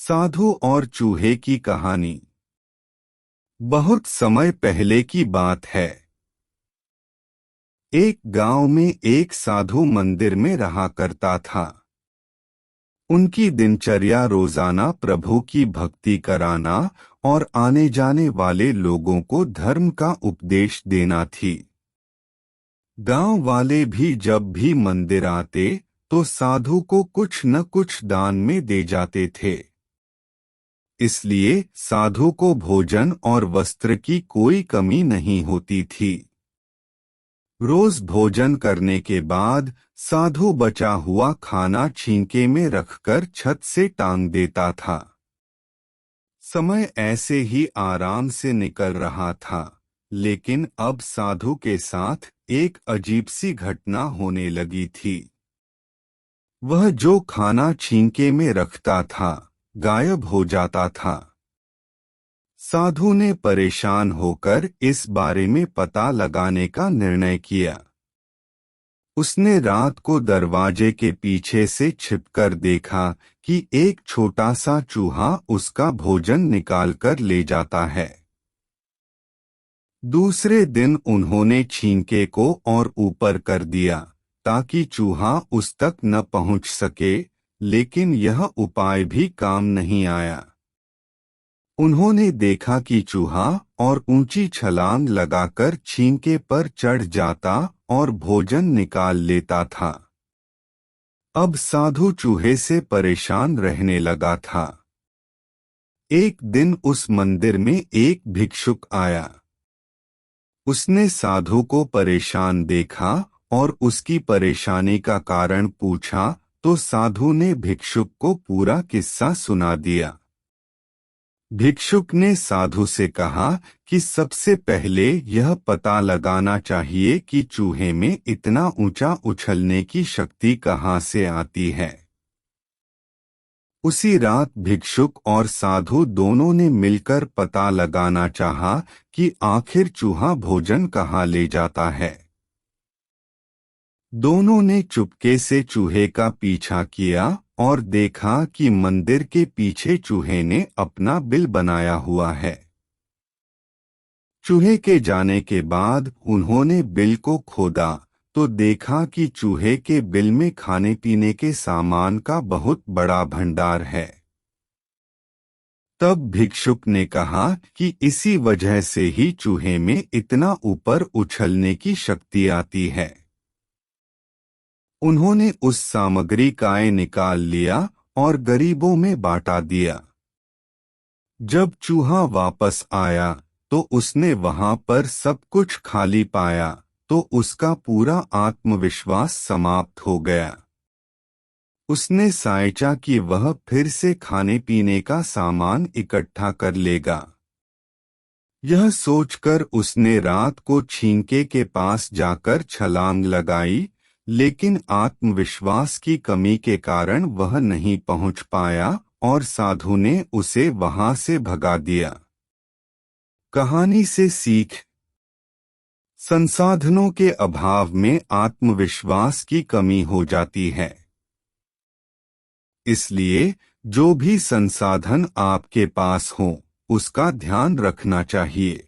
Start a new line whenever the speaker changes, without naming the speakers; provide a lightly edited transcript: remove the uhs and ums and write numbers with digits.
साधु और चूहे की कहानी। बहुत समय पहले की बात है। एक गांव में एक साधु मंदिर में रहा करता था। उनकी दिनचर्या रोजाना प्रभु की भक्ति कराना और आने जाने वाले लोगों को धर्म का उपदेश देना थी। गांव वाले भी जब भी मंदिर आते तो साधु को कुछ न कुछ दान में दे जाते थे। इसलिए साधु को भोजन और वस्त्र की कोई कमी नहीं होती थी। रोज भोजन करने के बाद साधु बचा हुआ खाना छींके में रखकर छत से टांग देता था। समय ऐसे ही आराम से निकल रहा था, लेकिन अब साधु के साथ एक अजीब सी घटना होने लगी थी। वह जो खाना छींके में रखता था गायब हो जाता था। साधु ने परेशान होकर इस बारे में पता लगाने का निर्णय किया। उसने रात को दरवाजे के पीछे से छिपकर देखा कि एक छोटा सा चूहा उसका भोजन निकालकर ले जाता है। दूसरे दिन उन्होंने छींके को और ऊपर कर दिया ताकि चूहा उस तक न पहुंच सके, लेकिन यह उपाय भी काम नहीं आया। उन्होंने देखा कि चूहा और ऊंची छलांग लगाकर छींके पर चढ़ जाता और भोजन निकाल लेता था। अब साधु चूहे से परेशान रहने लगा था। एक दिन उस मंदिर में एक भिक्षुक आया। उसने साधु को परेशान देखा और उसकी परेशानी का कारण पूछा तो साधु ने भिक्षुक को पूरा किस्सा सुना दिया। भिक्षुक ने साधु से कहा कि सबसे पहले यह पता लगाना चाहिए कि चूहे में इतना ऊंचा उछलने की शक्ति कहाँ से आती है। उसी रात भिक्षुक और साधु दोनों ने मिलकर पता लगाना चाहा कि आखिर चूहा भोजन कहाँ ले जाता है। दोनों ने चुपके से चूहे का पीछा किया और देखा कि मंदिर के पीछे चूहे ने अपना बिल बनाया हुआ है। चूहे के जाने के बाद उन्होंने बिल को खोदा तो देखा कि चूहे के बिल में खाने पीने के सामान का बहुत बड़ा भंडार है। तब भिक्षुक ने कहा कि इसी वजह से ही चूहे में इतना ऊपर उछलने की शक्ति आती है। उन्होंने उस सामग्री का निकाल लिया और गरीबों में बांटा दिया। जब चूहा वापस आया तो उसने वहां पर सब कुछ खाली पाया तो उसका पूरा आत्मविश्वास समाप्त हो गया। उसने सोचा कि वह फिर से खाने पीने का सामान इकट्ठा कर लेगा। यह सोचकर उसने रात को छींके के पास जाकर छलांग लगाई, लेकिन आत्मविश्वास की कमी के कारण वह नहीं पहुंच पाया और साधु ने उसे वहां से भगा दिया। कहानी से सीख: संसाधनों के अभाव में आत्मविश्वास की कमी हो जाती है। इसलिए जो भी संसाधन आपके पास हो उसका ध्यान रखना चाहिए।